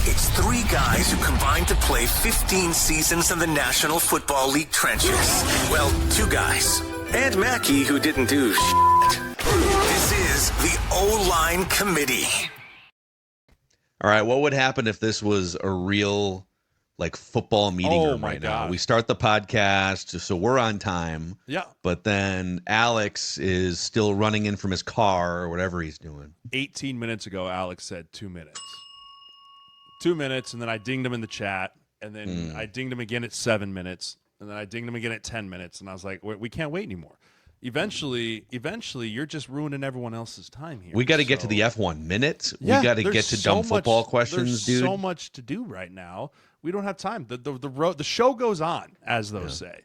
It's three guys who combined to play 15 seasons in the National Football League trenches. Well, two guys. And Mackey, who didn't do shit. This is the O-Line Committee. All right, what would happen if this was a real, football meeting room right now? We start the podcast, so we're on time. Yeah. But then Alex is still running in from his car or whatever he's doing. 18 minutes ago, Alex said 2 minutes. 2 minutes, and then I dinged him in the chat, and then I dinged him again at 7 minutes, and then I dinged him again at 10 minutes, and I was like, we can't wait anymore. Eventually, you're just ruining everyone else's time here. We got to get to the F1 minute. Yeah, we got to get to dumb football questions, dude. There's so much to do right now. We don't have time. The show goes on, as those say.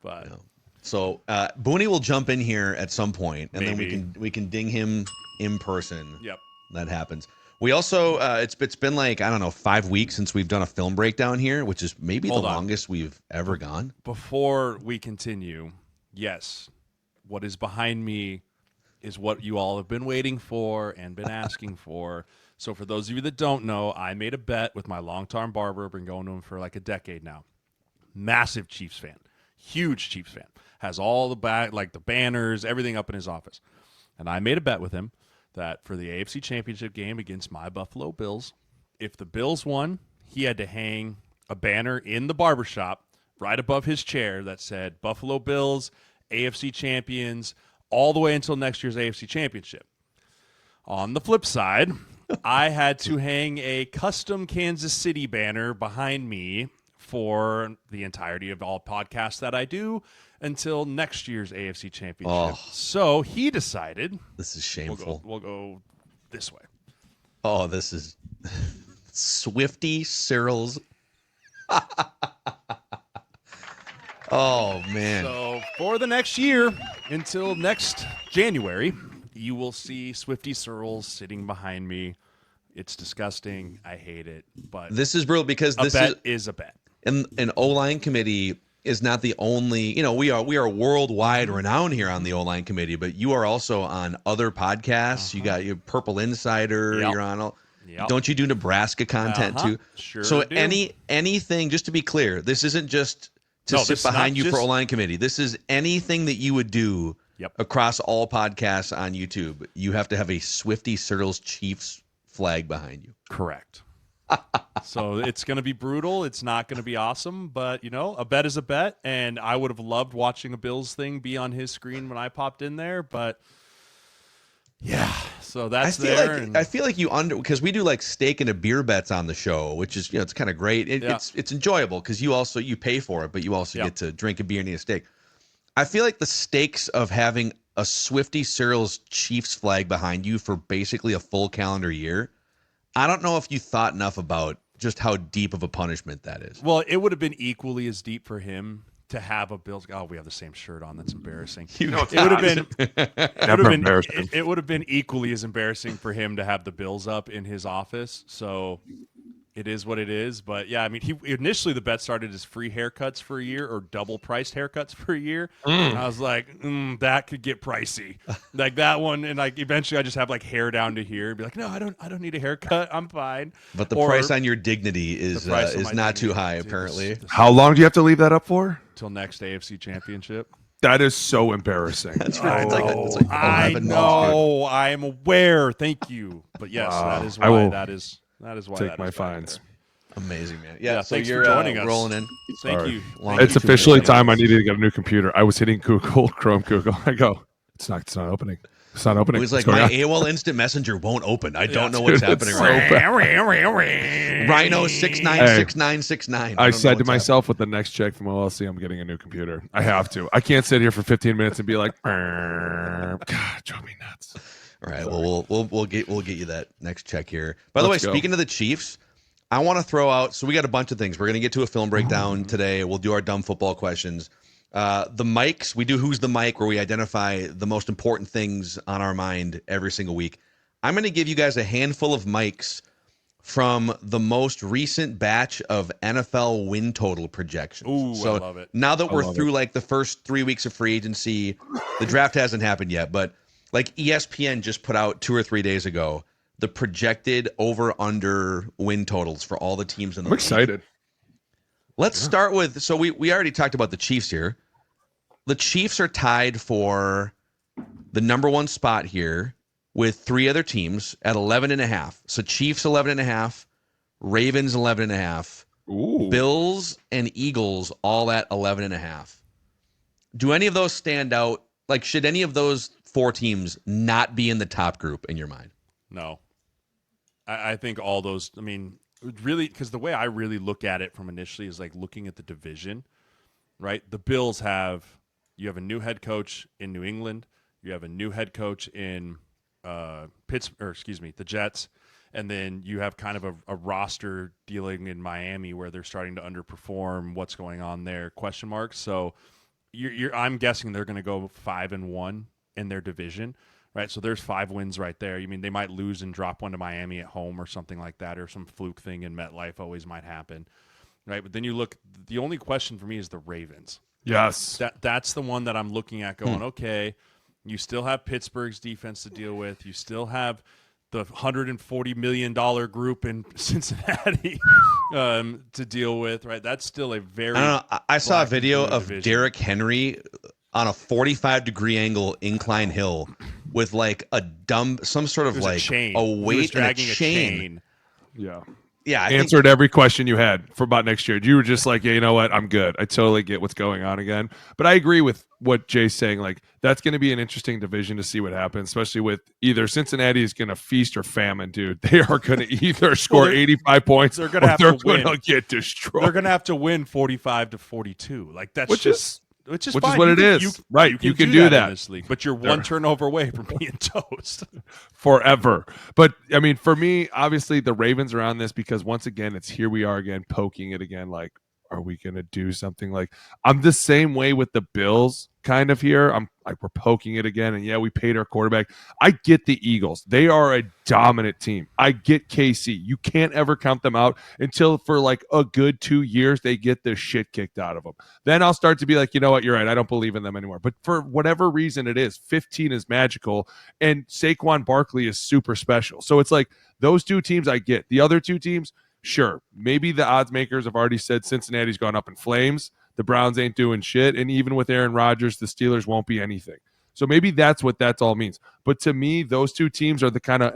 But So Booney will jump in here at some point, and Maybe. then we can ding him in person. Yep. That happens. We also it's been 5 weeks since we've done a film breakdown here, which is maybe the longest we've ever gone. Before we continue, yes, what is behind me is what you all have been waiting for and been asking for. So for those of you that don't know, I made a bet with my longtime barber. Been going to him for like a decade now. Massive Chiefs fan. Huge Chiefs fan. Has all the the banners, everything up in his office. And I made a bet with him that for the AFC Championship game against my Buffalo Bills, if the Bills won, he had to hang a banner in the barbershop right above his chair that said Buffalo Bills, AFC champions, all the way until next year's AFC Championship. On the flip side, I had to hang a custom Kansas City banner behind me for the entirety of all podcasts that I do until next year's AFC Championship. So he decided... This is shameful. We'll go this way. Oh, this is Swifty Sirles. Oh, man. So for the next year, until next January, you will see Swifty Sirles sitting behind me. It's disgusting. I hate it. But this is brutal because this is a bet. And an O-line committee is not the only, we are worldwide renowned here on the O-line committee, but you are also on other podcasts. You got your Purple Insider. You're on all. Yep. Don't you do Nebraska content too? Sure. So do. anything, just to be clear, this isn't just to sit behind you for O-line committee. This is anything that you would do across all podcasts on YouTube. You have to have a Swifty Sirles Chiefs flag behind you. Correct. So it's going to be brutal. It's not going to be awesome, but a bet is a bet. And I would have loved watching a Bills thing be on his screen when I popped in there, but yeah. So that's I feel like you because we do steak and a beer bets on the show, which is it's kind of great. It's enjoyable because you pay for it, but you also get to drink a beer and eat a steak. I feel like the stakes of having a Swifty Sirles Chiefs flag behind you for basically a full calendar year. I don't know if you thought enough about just how deep of a punishment that is. Well, it would have been equally as deep for him to have a Bills. Oh, we have the same shirt on. That's embarrassing. It would have been equally as embarrassing for him to have the Bills up in his office. So it is what it is. But yeah, I mean, initially the bet started as free haircuts for a year or double priced haircuts for a year. And I was like, that could get pricey. Like that one, and eventually I just have hair down to here and be like, no, I don't need a haircut. I'm fine. But the price on your dignity is not too high, apparently. How long do you have to leave that up for? Till next AFC Championship. That is so embarrassing. That's right. It's like I know. I am aware. Thank you. But yes, that is why that is why take my fines. Amazing, man. Yeah, so thanks you're for joining us. Rolling in. Thank you. It's officially time I needed to get a new computer. I was hitting Chrome Google. I go, it's not opening. It's not opening. It was like, my AOL Instant Messenger won't open. I don't know what's happening right now. Rhino 696969. I said to myself with the next check from OLC, I'm getting a new computer. I have to. I can't sit here for 15 minutes and be like, God, drove me nuts. All right. Well, we'll get you that next check here. By the way, speaking of the Chiefs, I want to throw out. So we got a bunch of things. We're going to get to a film breakdown today. We'll do our dumb football questions. The mics, we do Who's the Mic, where we identify the most important things on our mind every single week. I'm going to give you guys a handful of mics from the most recent batch of NFL win total projections. Ooh, so I love it. Now that we're through the first 3 weeks of free agency, the draft hasn't happened yet, but ESPN just put out 2 or 3 days ago the projected over/under win totals for all the teams in the I'm league. excited. Let's start with, so we already talked about the Chiefs here. The Chiefs are tied for the number one spot here with three other teams at 11.5. So Chiefs 11.5, Ravens 11.5, Ooh. Bills and Eagles all at 11.5. Do any of those stand out? Like, should any of those four teams not be in the top group in your mind? No. I think all those, I mean, really, because the way I really look at it from initially is like looking at the division, right? The Bills you have a new head coach in New England. You have a new head coach in the Jets. And then you have kind of a roster dealing in Miami where they're starting to underperform. What's going on there? Question marks. So I'm guessing they're going to go 5-1 in their division, right? So there's 5 wins right there. You mean they might lose and drop one to Miami at home or something like that, or some fluke thing in MetLife always might happen, right? But then you look. The only question for me is the Ravens. Yes. That's the one that I'm looking at going, okay, you still have Pittsburgh's defense to deal with. You still have the $140 million group in Cincinnati to deal with, right? That's still a very... I saw a video of Derrick Henry on a 45-degree angle incline hill with like some sort of like a weight and a chain. Yeah. Yeah, answered every question you had for about next year. You were just like, yeah, you know what? I'm good. I totally get what's going on again. But I agree with what Jay's saying. Like, that's going to be an interesting division to see what happens, especially with either Cincinnati is going to feast or famine, dude. They are going to either score 85 points or they're going to get destroyed. They're going to have to win 45-42. Like, that's which is fine. What it is. You can do that in this league, but you're one turnover away from being toast forever. But I mean, for me, obviously the Ravens are on this because once again, it's here we are again, poking it again. Like, are we going to do something? Like, I'm the same way with the Bills kind of here. I'm like, we're poking it again. And yeah, we paid our quarterback. I get the Eagles. They are a dominant team. I get KC. You can't ever count them out until for like a good 2 years, they get the shit kicked out of them. Then I'll start to be like, you know what? You're right. I don't believe in them anymore. But for whatever reason it is, 15 is magical and Saquon Barkley is super special. So it's like those two teams I get. The other two teams, sure, maybe the odds makers have already said Cincinnati's gone up in flames. The Browns ain't doing shit. And even with Aaron Rodgers, the Steelers won't be anything. So maybe that's what that all means. But to me, those two teams are the kind of,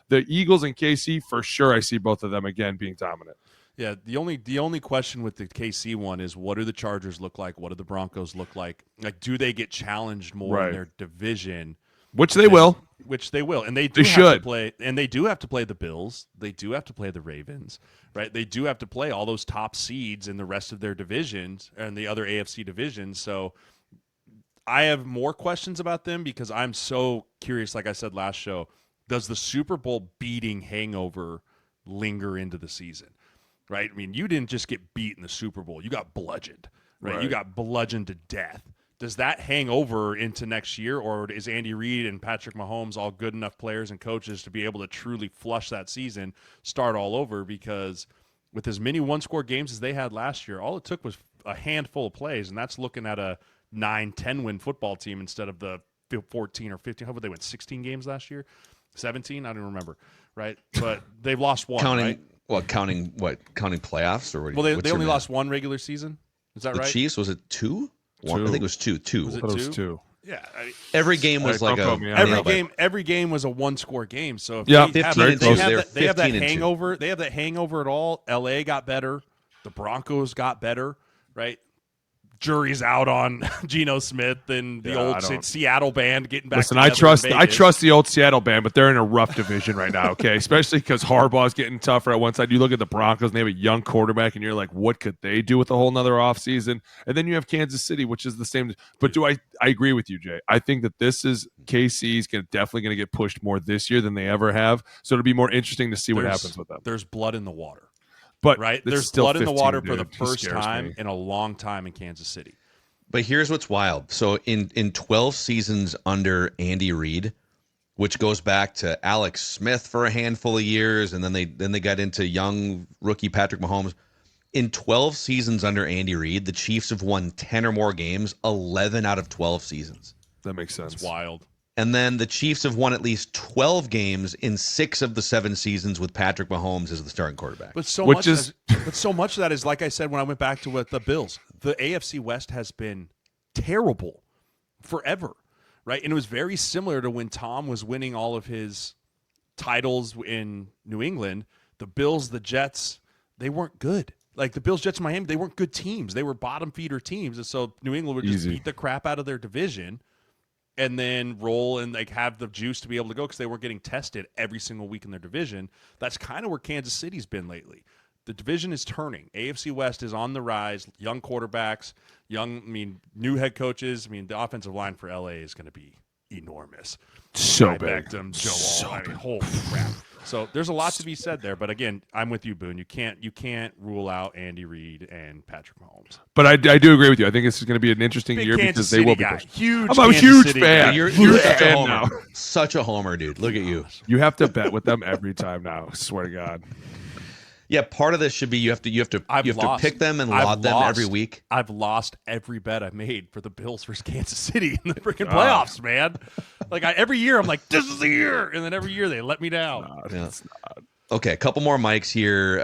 the Eagles and KC, for sure, I see both of them again being dominant. Yeah, the only question with the KC one is what do the Chargers look like? What do the Broncos look like? Like, do they get challenged more in their division? Which they will. And they do have to play, and they do have to play the Bills. They do have to play the Ravens, right? They do have to play all those top seeds in the rest of their divisions and the other AFC divisions. So I have more questions about them because I'm so curious. Like I said last show, does the Super Bowl beating hangover linger into the season? Right? I mean, you didn't just get beat in the Super Bowl. You got bludgeoned, right? You got bludgeoned to death. Does that hang over into next year, or is Andy Reid and Patrick Mahomes all good enough players and coaches to be able to truly flush that season, start all over? Because with as many one-score games as they had last year, all it took was a handful of plays, and that's looking at a 9-10 win football team instead of the 14 or 15. How would they win 16 games last year? 17? I don't remember, right? But they've lost one, right? Well, counting playoffs or what? Well, they only lost one regular season. Is that right? The Chiefs, was it 2? One, I think it was 2. Was it 2? Yeah. Every game was every game was a one-score game. So if they have that hangover, they have that hangover at all. LA got better. The Broncos got better, right? Jury's out on Geno Smith and the old Seattle band getting back. Listen, I trust the old Seattle band, but they're in a rough division right now. Okay, especially because Harbaugh's getting tougher at one side. You look at the Broncos, and they have a young quarterback, and you're like, what could they do with a whole nother offseason? And then you have Kansas City, which is the same. But I agree with you, Jay. I think that this is KC's definitely going to get pushed more this year than they ever have. So it'll be more interesting to see what happens with them. There's blood in the water. But right, there's blood in the water for the first time in a long time in Kansas City. But here's what's wild. So in 12 seasons under Andy Reid, which goes back to Alex Smith for a handful of years, and then they got into young rookie Patrick Mahomes. In 12 seasons under Andy Reid, the Chiefs have won 10 or more games, 11 out of 12 seasons. That makes sense. It's wild. And then the Chiefs have won at least 12 games in 6 of the 7 seasons with Patrick Mahomes as the starting quarterback. But so much of that is, like I said when I went back to what the Bills, the AFC West has been terrible forever, right? And it was very similar to when Tom was winning all of his titles in New England. The Bills, the Jets, they weren't good. Like the Bills, Jets, Miami, they weren't good teams. They were bottom feeder teams. And so New England would just beat the crap out of their division and then roll and like have the juice to be able to go because they weren't getting tested every single week in their division. That's kind of where Kansas City's been lately. The division is turning. AFC West is on the rise. Young quarterbacks, new head coaches. The offensive line for LA is going to be enormous. So big. Beckham, Joel. Holy crap. So there's a lot to be said there. But again, I'm with you, Boone. You can't rule out Andy Reid and Patrick Mahomes. But I do agree with you. I think this is going to be an interesting year Kansas because they will be guy. Huge. I'm a huge fan. You're such a homer. Now. Such a homer, dude. Look at you. You have to bet with them every time now. I swear to God. Yeah, part of this should be you have to pick them and laud them every week. I've lost every bet I made for the Bills versus Kansas City in the freaking playoffs, man. Like every year I'm like, this is the year, and then every year they let me down. It's not. Okay, a couple more mics here.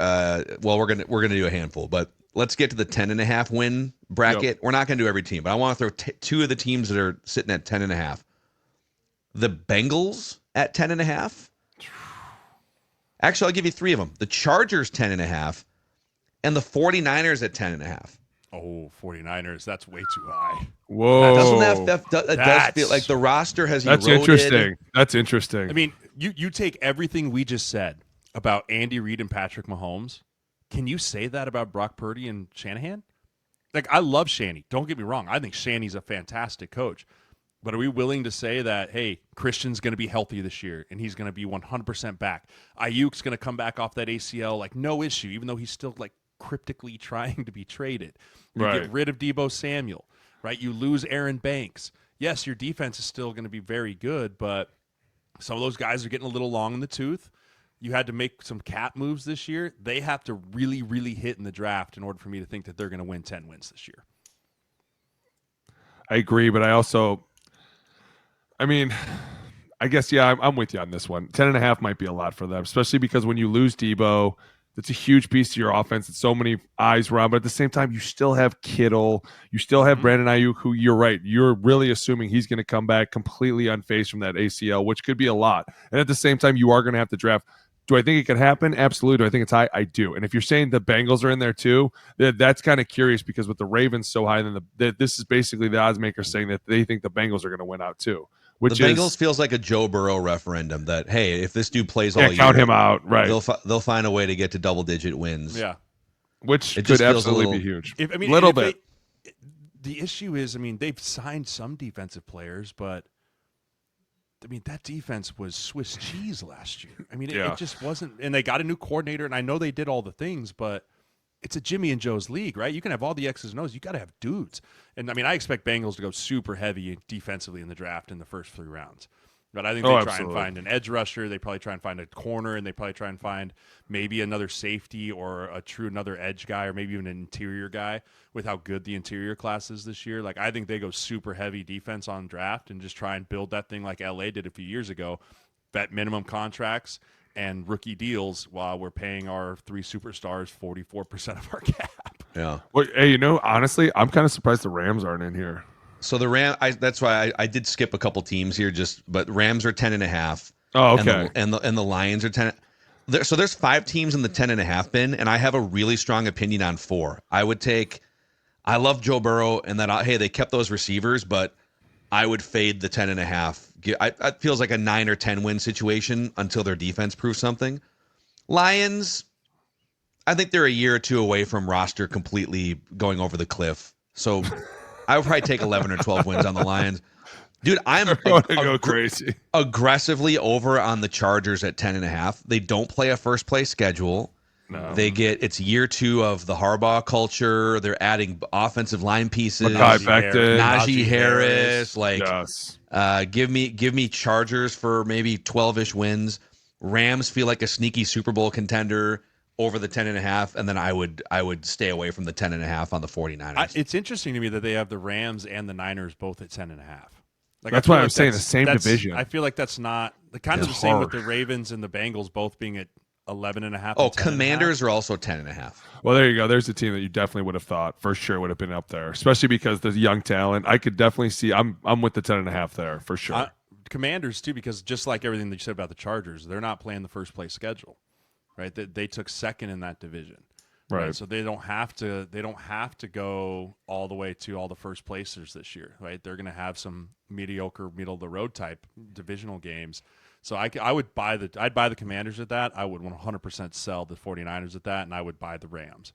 Well, we're gonna do a handful, but let's get to the 10.5 win bracket. Yep. We're not gonna do every team, but I want to throw 2 of the teams that are sitting at 10.5. The Bengals at 10.5. Actually, I'll give you 3 of them. The Chargers 10.5, and the 49ers at 10.5. Oh, 49ers, that's way too high. Whoa. Doesn't that does feel like the roster has eroded? That's interesting. I mean, you take everything we just said about Andy Reid and Patrick Mahomes. Can you say that about Brock Purdy and Shanahan? Like, I love Shanny. Don't get me wrong. I think Shanny's a fantastic coach. But are we willing to say that, hey, Christian's going to be healthy this year and he's going to be 100% back? Ayuk's going to come back off that ACL like no issue, even though he's still like cryptically trying to be traded. You get rid of Deebo Samuel, right? You lose Aaron Banks. Yes, your defense is still going to be very good, but some of those guys are getting a little long in the tooth. You had to make some cap moves this year. They have to really, really hit in the draft in order for me to think that they're going to win 10 wins this year. I agree, but I guess, yeah, I'm with you on this one. 10.5 might be a lot for them, especially because when you lose Deebo, that's a huge piece of your offense. It's so many eyes around, but at the same time, you still have Kittle. You still have Brandon Ayuk, who you're right. You're really assuming he's going to come back completely unfazed from that ACL, which could be a lot. And at the same time, you are going to have to draft. Do I think it could happen? Absolutely. Do I think it's high? I do. And if you're saying the Bengals are in there too, that's kind of curious because with the Ravens so high, then this is basically the odds maker saying that they think the Bengals are going to win out too. The Bengals feels like a Joe Burrow referendum that, hey, if this dude plays all year, count him out, right? They'll find a way to get to double-digit wins. Yeah, which could absolutely be huge. The issue is, they've signed some defensive players, but that defense was Swiss cheese last year. It just wasn't, and they got a new coordinator, and I know they did all the things, but it's a Jimmy and Joe's league, right? You can have all the X's and O's. You got to have dudes. And, I expect Bengals to go super heavy defensively in the draft in the first 3 rounds. But I think they try and find an edge rusher. They probably try and find a corner, and they probably try and find maybe another safety or another edge guy or maybe even an interior guy with how good the interior class is this year. Like, I think they go super heavy defense on draft and just try and build that thing like LA did a few years ago. Bet minimum contracts and rookie deals while we're paying our 3 superstars 44% of our cap. Yeah. Well, hey, honestly, I'm kind of surprised the Rams aren't in here. So the that's why I did skip a couple teams here, but Rams are 10.5. Oh, okay. And the Lions are 10. So there's 5 teams in the 10.5 bin, and I have a really strong opinion on 4. I love Joe Burrow, and that hey, they kept those receivers, but I would fade the 10.5. It feels like a 9 or 10 win situation until their defense proves something. Lions, I think they're a year or 2 away from roster completely going over the cliff. So I would probably take 11 or 12 wins on the Lions. Dude, I'm go crazy. Aggressively over on the Chargers at 10.5. They don't play a first place schedule. No. It's year 2 of the Harbaugh culture. They're adding offensive line pieces. Najee Harris. Like, yes. Give me Chargers for maybe 12-ish wins. Rams feel like a sneaky Super Bowl contender over the 10.5, and then I would stay away from the 10.5 on the 49ers. It's interesting to me that they have the Rams and the Niners both at 10.5. Like, that's why I'm saying the same division. I feel like that's not the kind of the same with the Ravens and the Bengals both being at 11.5. Oh, Commanders are also 10.5. Well, there you go. There's a team that you definitely would have thought for sure would have been up there, especially because the young talent. I could definitely see. I'm with the 10.5 there for sure. Commanders too, because just like everything that you said about the Chargers, they're not playing the first place schedule, right? They took second in that division, right? So they don't have to go all the way to all the first placers this year, right? They're going to have some mediocre, middle of the road type divisional games. So I'd buy the Commanders at that. I would 100% sell the 49ers at that, and I would buy the Rams.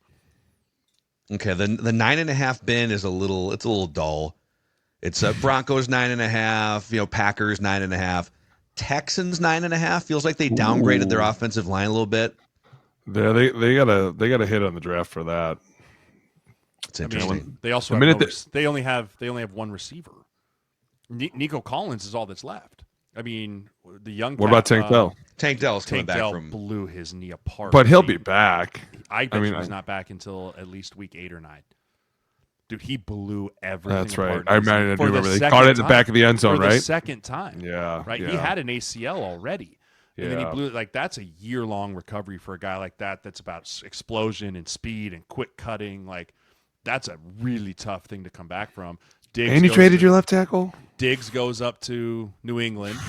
Okay, the 9.5 bin is a little dull. It's Broncos 9.5, Packers 9.5, Texans 9.5. Feels like they downgraded their offensive line a little bit. Yeah, they got a hit on the draft for that. It's interesting. They also they only have one receiver. Nico Collins is all that's left. I mean, the young. What about Tank Dell? Tank Dell's coming back from blew his knee apart, but he'll be back. I bet he's not back until at least week 8 or 9. Dude, he blew everything. That's right. Apart. I remember they caught it in the back of the end zone, right? The second time. Yeah. Right. Yeah. He had an ACL already. Yeah. And then he blew it. Like, that's a year-long recovery for a guy like that. That's about explosion and speed and quick cutting. Like, that's a really tough thing to come back from. And you traded your left tackle? Diggs goes up to New England.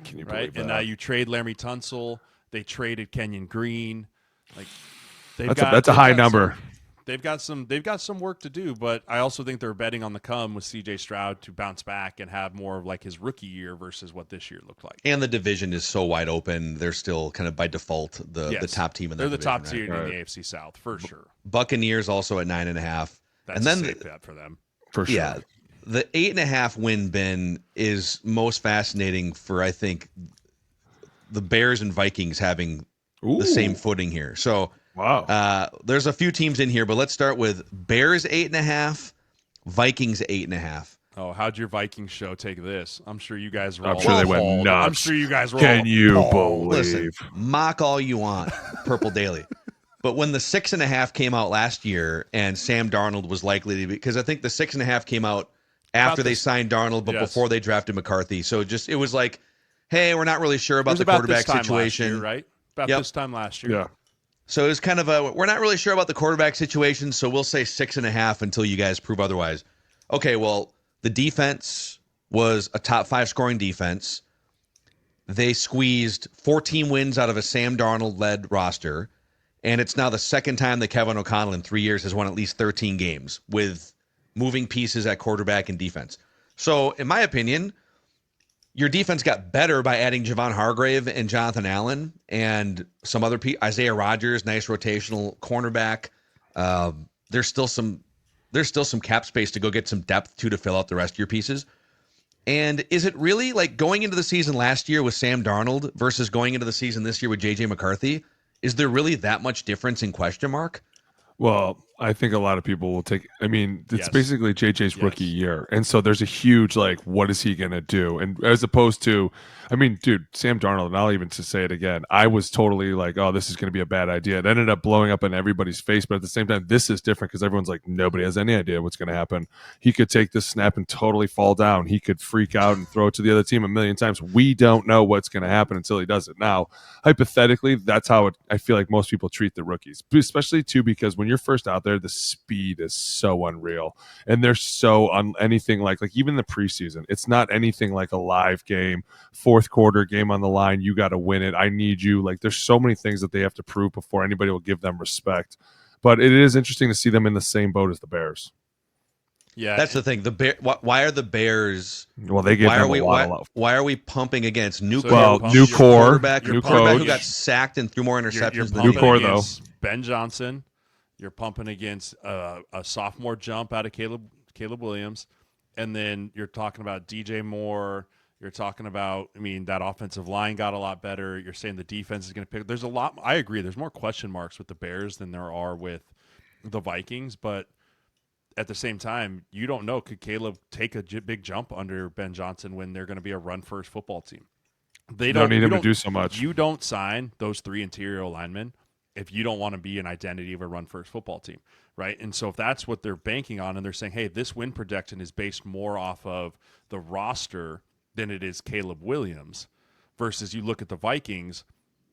Can you right? believe that? And now you trade Laremy Tunsil. They traded Kenyon Green. Like, that's a high number. They've got some work to do, but I also think they're betting on the come with C.J. Stroud to bounce back and have more of like his rookie year versus what this year looked like. And the division is so wide open; they're still kind of by default the top team in the division. They're the top team in the AFC South for sure. Buccaneers also at 9.5, and then a safe bet for them for sure. Yeah, the 8.5 win bin is most fascinating for I think the Bears and Vikings having the same footing here. So. Wow. There's a few teams in here, but let's start with Bears 8.5, Vikings 8.5. Oh, how'd your Vikings show take this? I'm sure you guys were I'm sure they went nuts. I'm sure you guys were Can you believe? Listen, mock all you want, Purple Daily. But when the 6.5 came out last year and Sam Darnold was likely to be, because I think the 6.5 came out after they signed Darnold, but before they drafted McCarthy. So it was like, hey, we're not really sure about the quarterback situation. Year, right? About this time last year. Yeah. So it was kind of we're not really sure about the quarterback situation, so we'll say 6.5 until you guys prove otherwise. Okay, well, the defense was a top 5 scoring defense. They squeezed 14 wins out of a Sam Darnold-led roster, and it's now the second time that Kevin O'Connell in 3 years has won at least 13 games with moving pieces at quarterback and defense. So, in my opinion, your defense got better by adding Javon Hargrave and Jonathan Allen and some other people. Isaiah Rodgers, nice rotational cornerback. There's still some cap space to go get some depth to fill out the rest of your pieces. And is it really like going into the season last year with Sam Darnold versus going into the season this year with JJ McCarthy? Is there really that much difference in question mark? Well, I think a lot of people will take. I mean, it's basically JJ's rookie year, and so there's a huge like, what is he gonna do? And as opposed to, I mean, dude, Sam Darnold. And I'll even to say it again, I was totally like, oh, this is gonna be a bad idea. It ended up blowing up in everybody's face, but at the same time, this is different because everyone's like, nobody has any idea what's gonna happen. He could take this snap and totally fall down. He could freak out and throw it to the other team a million times. We don't know what's gonna happen until he does it. Now, hypothetically, that's how I feel like most people treat the rookies, especially too because when you're first out there, the speed is so unreal, and they're so anything like even the preseason. It's not anything like a live game, fourth quarter game on the line. You got to win it. I need you. Like there's so many things that they have to prove before anybody will give them respect. But it is interesting to see them in the same boat as the Bears. Yeah, that's the thing. Why are the Bears? Well, they give them a lot of love. Why are we pumping against new core quarterback who got sacked and threw more interceptions than new core though? Ben Johnson. You're pumping against a sophomore jump out of Caleb Williams, and then you're talking about DJ Moore. You're talking about, I mean, that offensive line got a lot better. You're saying the defense is going to pick. There's a lot. I agree. There's more question marks with the Bears than there are with the Vikings, but at the same time, you don't know. Could Caleb take a big jump under Ben Johnson when they're going to be a run-first football team? They don't need him to do so much. You don't sign those 3 interior linemen if you don't want to be an identity of a run-first football team, right? And so if that's what they're banking on and they're saying, hey, this win projection is based more off of the roster than it is Caleb Williams, versus you look at the Vikings,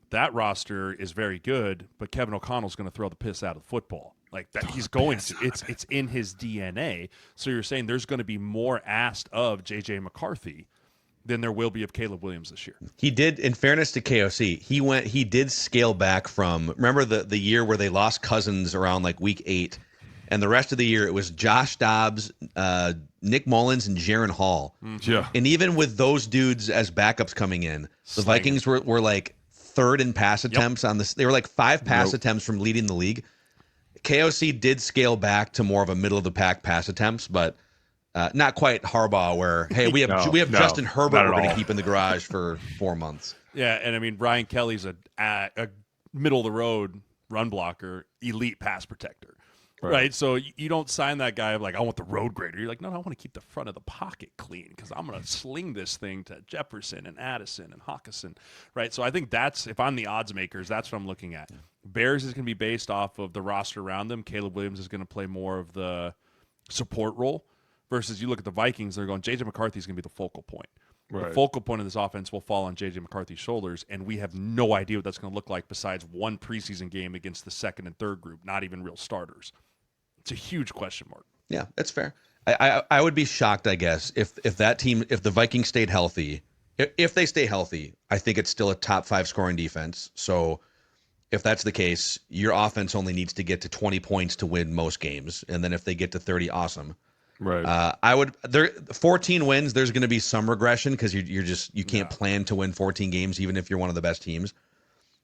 that roster is very good, but Kevin O'Connell's going to throw the piss out of the football. Like that, he's going to. It's in his DNA. So you're saying there's going to be more asked of J.J. McCarthy than there will be of Caleb Williams this year. He did, in fairness to KOC, he did scale back from, remember the year where they lost Cousins around like week 8, and the rest of the year it was Josh Dobbs, Nick Mullins, and Jaron Hall. Yeah. And even with those dudes as backups coming in, the Vikings were like third in pass attempts on this. They were like 5 pass attempts from leading the league. KOC did scale back to more of a middle of the pack pass attempts, but not quite Harbaugh where, hey, we have Justin Herbert we're going to keep in the garage for 4 months. Yeah, and I mean, Brian Kelly's a middle of the road run blocker, elite pass protector. Right. So you don't sign that guy like, I want the road grader. You're like, no, I want to keep the front of the pocket clean because I'm going to sling this thing to Jefferson and Addison and Hawkinson. Right. So I think that's, if I'm the odds makers, that's what I'm looking at. Bears is going to be based off of the roster around them. Caleb Williams is going to play more of the support role versus you look at the Vikings, they're going, J.J. McCarthy is going to be the focal point. Right. The focal point of this offense will fall on J.J. McCarthy's shoulders, and we have no idea what that's going to look like besides one preseason game against the second and third group, not even real starters. It's a huge question mark. Yeah, that's fair. I would be shocked, I guess, if that team, if the Vikings stayed healthy, if they stay healthy, I think it's still a top 5 scoring defense. So if that's the case, your offense only needs to get to 20 points to win most games, and then if they get to 30, awesome. Right. I would. There 14 wins. There's going to be some regression because you can't plan to win 14 games even if you're one of the best teams.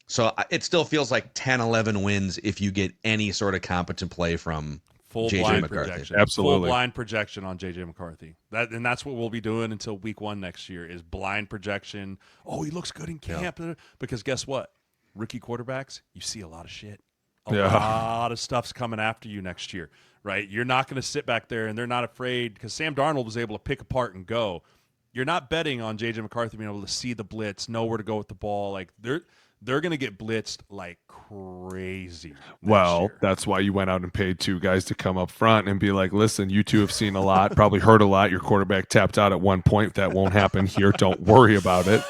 So it still feels like 10, 11 wins if you get any sort of competent play from full J.J. blind McCarthy. projection. Absolutely. Full blind projection on J.J. McCarthy. That's what we'll be doing until week 1 next year is blind projection. Oh, he looks good in camp. Yeah. Because guess what? Rookie quarterbacks, you see a lot of shit. A lot of stuff's coming after you next year, right? You're not going to sit back there, and they're not afraid because Sam Darnold was able to pick apart and go. You're not betting on J.J. McCarthy being able to see the blitz, know where to go with the ball. Like they're going to get blitzed like crazy. Well, that's why you went out and paid 2 guys to come up front and be like, listen, you 2 have seen a lot, probably heard a lot. Your quarterback tapped out at one point. That won't happen here. Don't worry about it.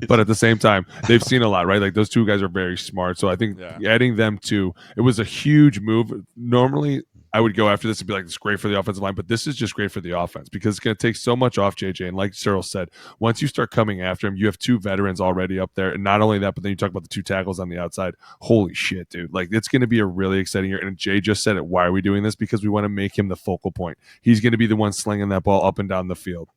But at the same time, they've seen a lot, right? Like those 2 guys are very smart. So I think adding them to it was a huge move. Normally, I would go after this and be like, it's great for the offensive line, but this is just great for the offense because it's going to take so much off JJ. And like Sirles said, once you start coming after him, you have 2 veterans already up there. And not only that, but then you talk about the 2 tackles on the outside. Holy shit, dude. Like it's going to be a really exciting year. And Jay just said it. Why are we doing this? Because we want to make him the focal point. He's going to be the one slinging that ball up and down the field.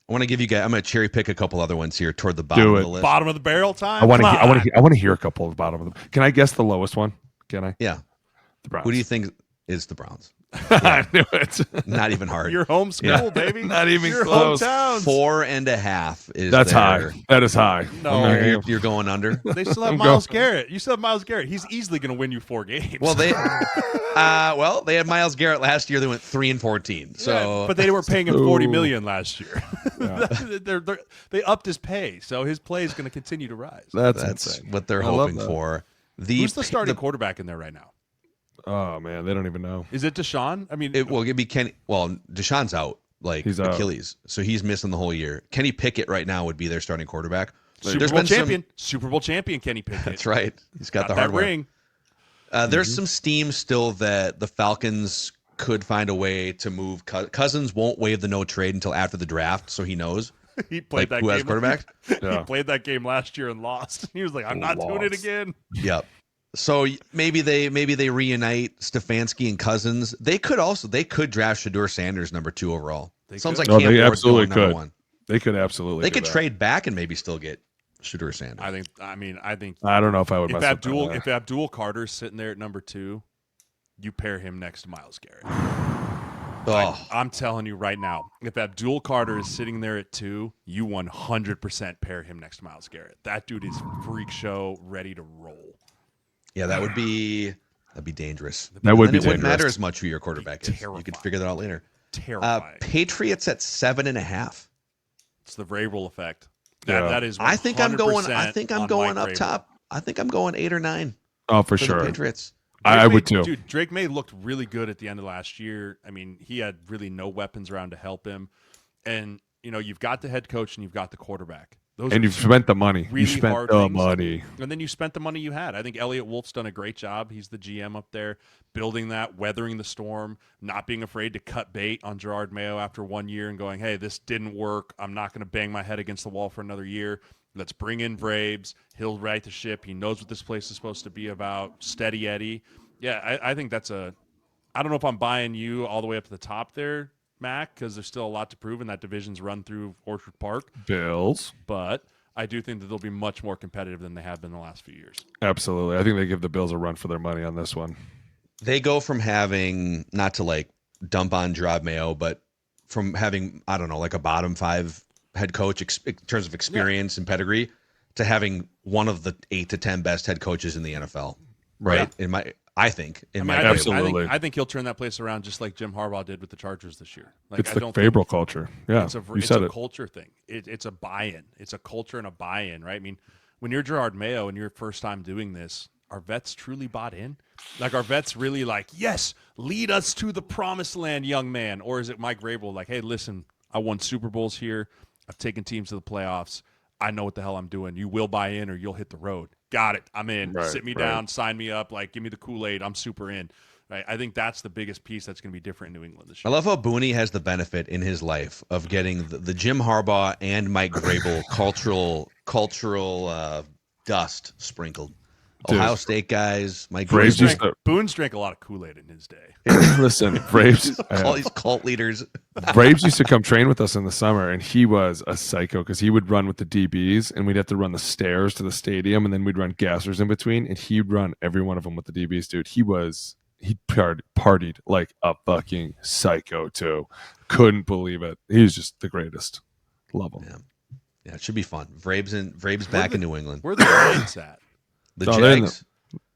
I want to give you guys. I'm going to cherry pick a couple other ones here toward the bottom of the list. Bottom of the barrel time. I want to hear a couple of the bottom of them. Can I guess the lowest one? Can I? Yeah. The Browns. Who do you think is the Browns? Yeah. I knew it. Not even hard. Your home school, baby. Not even your close. Hometowns. 4.5 is that's high. That is high. No, you're going under. They still have Myles Garrett. You still have Myles Garrett. He's easily going to win you 4 games. Well, they had Myles Garrett last year. They went 3-14. So, but they were paying him $40 million last year. Yeah. They upped his pay, so his play is going to continue to rise. That's insane. What they're hoping for. Who's the starting quarterback in there right now? Oh man, they don't even know. Is it Deshaun? I mean, it'd be Kenny. Well, Deshaun's out, like he's Achilles, so he's missing the whole year. Kenny Pickett right now would be their starting quarterback. Super Bowl champion Kenny Pickett. That's right. He's got the hardware. Ring. There's some steam still that the Falcons could find a way to move. Cousins won't waive the no trade until after the draft, so he knows. He played that who game. Has quarterback? He played that game last year and lost. He was like, "I'm not doing it again." Yep. So maybe they reunite Stefanski and Cousins. They could draft Shedeur Sanders number 2 overall. Sounds like Cam they Ward's absolutely going could. number 1. They could absolutely. They could trade back and maybe still get Shedeur Sanders. I think. I don't know if I would. If Abdul Carter's sitting there at number 2, you pair him next to Myles Garrett. I'm telling you right now, if Abdul Carter is sitting there at 2, you 100% pair him next to Myles Garrett. That dude is freak show ready to roll. Yeah, that'd be dangerous. That would be dangerous. It wouldn't matter as much who your quarterback is. Terrifying. You could figure that out later. Terrifying. Patriots at 7.5. It's the Vrabel effect. That is 100% I think I'm going on up Mike top. I think I'm going 8 or 9 Oh, for for sure. the Patriots. I would too. Dude, Drake May looked really good at the end of last year. I mean, he had really no weapons around to help him. And, you've got the head coach and you've got the quarterback. And you've spent the money. Really you spent hard the things. money. And then you spent the money you had. I think Elliot Wolf's done a great job. He's the GM up there, building that, weathering the storm, not being afraid to cut bait on Gerard Mayo after 1 year and going, hey, this didn't work. I'm not going to bang my head against the wall for another year. Let's bring in Braves. He'll right the ship. He knows what this place is supposed to be about. Steady Eddie. Yeah, I think that's I don't know if I'm buying you all the way up to the top there, Mac, because there's still a lot to prove, and that division's run through Orchard Park. Bills. But I do think that they'll be much more competitive than they have been the last few years. Absolutely. I think they give the Bills a run for their money on this one. They go from having, not to like dump on Gerard Mayo, but from having, I don't know, like a bottom 5 head coach in terms of experience and pedigree to having one of the 8 to 10 best head coaches in the NFL. Right. Yeah. I think. Absolutely. I think he'll turn that place around just like Jim Harbaugh did with the Chargers this year. Like, it's the Fabrel culture. Yeah, it's a culture thing. It's a buy-in. It's a culture and a buy-in, right? I mean, when you're Gerard Mayo and your first time doing this, are vets truly bought in? Like, are vets really like, yes, lead us to the promised land, young man? Or is it Mike Vrabel like, hey, listen, I won Super Bowls here. I've taken teams to the playoffs. I know what the hell I'm doing. You will buy in or you'll hit the road. Got it. I'm in. Right, Sit me down. Sign me up. Like, give me the Kool-Aid. I'm super in. Right? I think that's the biggest piece that's going to be different in New England this year. I love how Booney has the benefit in his life of getting the Jim Harbaugh and Mike Vrabel cultural dust sprinkled. Dude. Ohio State guys, Mike Braves Vrabel. Boone's drank a lot of Kool-Aid in his day. Listen, Braves. All these cult leaders. Braves used to come train with us in the summer, and he was a psycho because he would run with the DBs, and we'd have to run the stairs to the stadium, and then we'd run gassers in between, and he'd run every one of them with the DBs, dude. He partied like a fucking psycho too. Couldn't believe it. He was just the greatest. Love him. Yeah, it should be fun. Vrabes back in New England. Where are the Giants at? The Jags.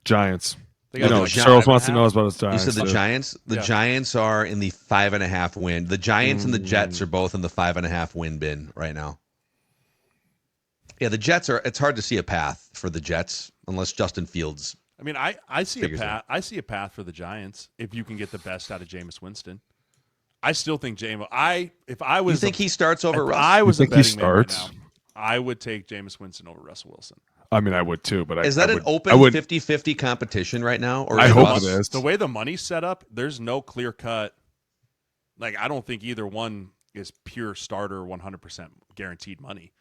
Giants. They You got know, like Sirles wants to 5.5? know about his You Giants. said the too. Giants? The Giants are in the 5.5 win. The Giants and the Jets are both in the 5.5 win bin right now. Yeah, the Jets are. It's hard to see a path for the Jets unless Justin Fields. I mean, I see a figures path. I see a path for the Giants if you can get the best out of Jameis Winston. I still think if I was, You think he starts over if Russ? I was You a think he betting man right starts? now, I would take Jameis Winston over Russell Wilson. I mean, I would too, but Is that I an would, open I would, 50-50 competition right now? Or I is hope Russ- it is. The way the money's set up, there's no clear cut. Like, I don't think either one is pure starter, 100% guaranteed money.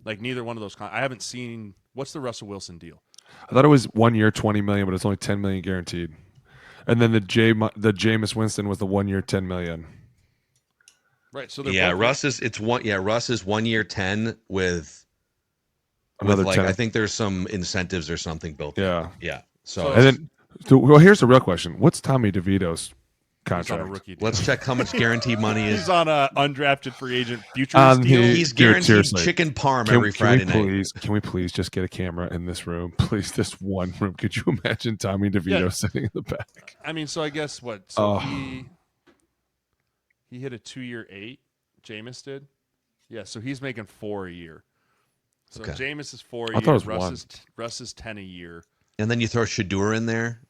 Like, neither one of those. I haven't seen. What's the Russell Wilson deal? I thought it was 1 year, $20 million, but it's only $10 million guaranteed. And then the Jameis Winston was the 1 year, $10 million. Right. So they're Yeah, both- Russ is 1 year 10 with Another like 10. I think there's some incentives or something built in. Yeah. Yeah. So And then, well, here's the real question: what's Tommy DeVito's he's on a contract? rookie deal. let's check how much guaranteed money is. He's on a undrafted free agent futures On deal. the- He's Dude, guaranteed seriously. chicken parm every Friday night. Can we please just get a camera in this room? Please, this one room. Could you imagine Tommy DeVito Yeah. sitting in the back? I mean, so I guess what? So Oh. he hit a 2-year 8. Jameis did. Yeah, so he's making 4 a year. So Okay. Jameis is 4 a I year. thought it was Russ is 10 a year. And then you throw Shadur in there.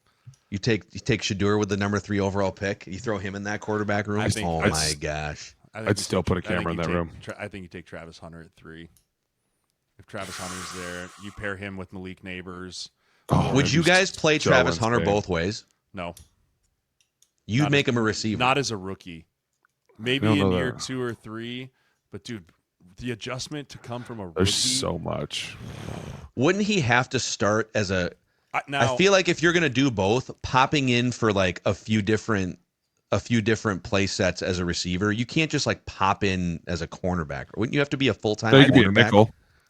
You take Shadur with the number 3 overall pick. You throw him in that quarterback room. I think- Oh I'd my gosh. I think I'd you still take- put a I think camera in you that take room. I think you take Travis Hunter at 3. If Travis Hunter's there, you pair him with Malik Neighbors. Oh, Would you guys play Joe Travis Hunter Insane. both ways? No, You'd Not make him a receiver. not as a rookie. Maybe I don't in know year that. 2 or 3. But dude, the adjustment to come from a rookie. There's so much. Wouldn't he have to start as a Now, I feel like if you're going to do both, popping in for like a few different play sets as a receiver, you can't just like pop in as a cornerback. Wouldn't you have to be a full-time He could be a cornerback? nickel.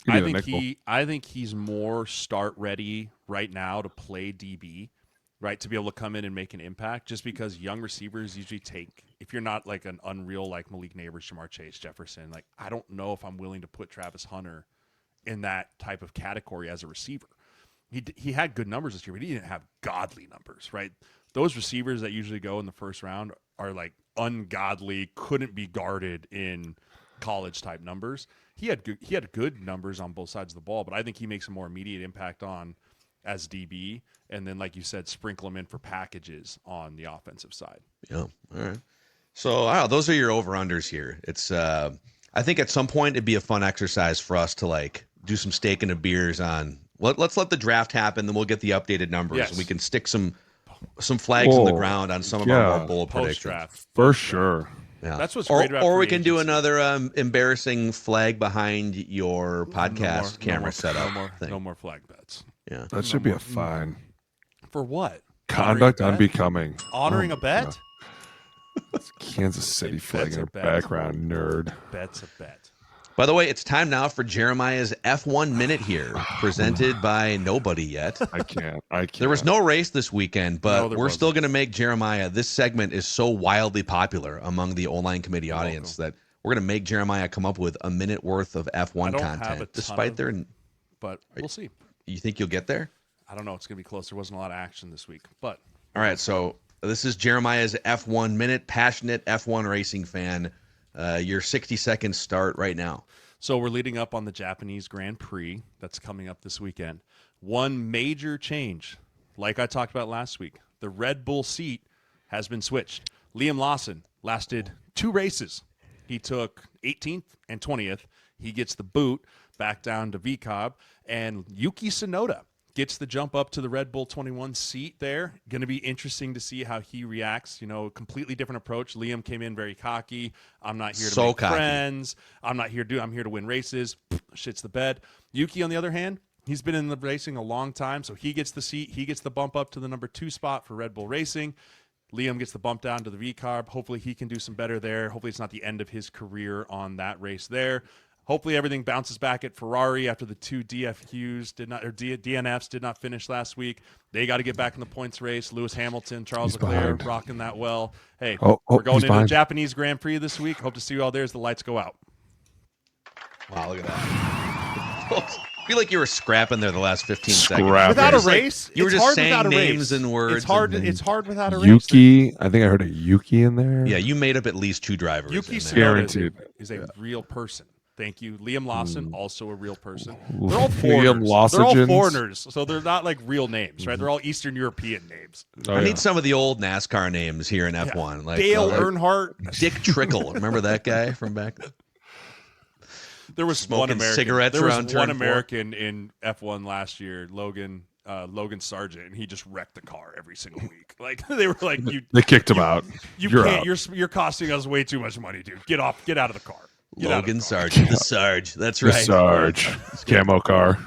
He could I be the think nickel. I think he's more start ready right now to play DB, right? To be able to come in and make an impact. Just because young receivers usually take, if you're not like an unreal like Malik Neighbors, Jamar Chase, Jefferson, like I don't know if I'm willing to put Travis Hunter in that type of category as a receiver. He had good numbers this year, but he didn't have godly numbers, right? Those receivers that usually go in the first round are like ungodly, couldn't be guarded in college type numbers. He had good numbers on both sides of the ball, but I think he makes a more immediate impact on as DB, and then like you said, sprinkle him in for packages on the offensive side. Yeah. All right. So those are your over-unders here. It's I think at some point it'd be a fun exercise for us to like do some steak and the beers on. Let's let the draft happen, then we'll get the updated numbers. Yes. And we can stick some flags in the ground on some of our more bold predictions. Post-draft. For sure. Yeah. That's what's great about or we free can do agency. another embarrassing flag behind your podcast camera setup. No more flag bets. Yeah. That should be a fine. For what? Conduct Honoring a bet? unbecoming. Honoring a bet? Kansas City flag Bet's in a the bet. background, nerd. Bet's a bet. By the way, it's time now for Jeremiah's F1 Minute here, presented by nobody yet. I can't. There was no race this weekend, but there we're wasn't. still going to make Jeremiah. This segment is so wildly popular among the O-line committee audience that we're going to make Jeremiah come up with a minute worth of F1 I don't have a content, ton despite of their. But we'll see. You think you'll get there? I don't know. It's going to be close. There wasn't a lot of action this week, but All right, so this is Jeremiah's F1 Minute, passionate F1 racing fan. Your 60-second start right now. so we're leading up on the Japanese Grand Prix that's coming up this weekend. One major change, like I talked about last week, the Red Bull seat has been switched. Liam Lawson lasted 2 races. He took 18th and 20th. He gets the boot back down to VCOB, and Yuki Tsunoda gets the jump up to the Red Bull 21 seat there. Going to be interesting to see how he reacts. You know, completely different approach. Liam came in very cocky. I'm not here to So make cocky. friends. I'm here to win races. Shits the bed. Yuki, on the other hand, he's been in the racing a long time, so he gets the seat. He gets the bump up to the number 2 spot for Red Bull Racing. Liam gets the bump down to the VCARB. Hopefully he can do some better there. Hopefully it's not the end of his career on that race there. Hopefully everything bounces back at Ferrari after the 2 DNFs did not finish last week. They got to get back in the points race. Lewis Hamilton, Charles Leclerc behind. rocking that well. Hey, Oh, we're going he's into the behind. Japanese Grand Prix this week. Hope to see you all there as the lights go out. Wow, look at that. I feel like you were scrapping there the last 15 seconds. Scrap. Without a Just like- race, you were it's just hard saying without a names race. and words. It's hard. and then- It's hard without a race. Yuki. I think I heard a Yuki in there. Yeah, you made up at least 2 drivers. Yuki in there. Guaranteed. is a real person. Thank you. Liam Lawson, also a real person. Ooh. They're all Liam foreigners. They're all Lawson. foreigners, so they're not like real names, right? They're all Eastern European names. Oh, I yeah. need some of the old NASCAR names here in F1. Like Dale Earnhardt. Dick Trickle. Remember that guy from back then? There was Smoking one American. cigarettes there was around one turn 4. American in F1 last year, Logan Sargent, and he just wrecked the car every single week. Like they were like, They kicked him out. you're out. you're costing us way too much money, dude. Get out of the car. Get out of the Logan car. Sarge. The Sarge. That's The right. Sarge. Camo car.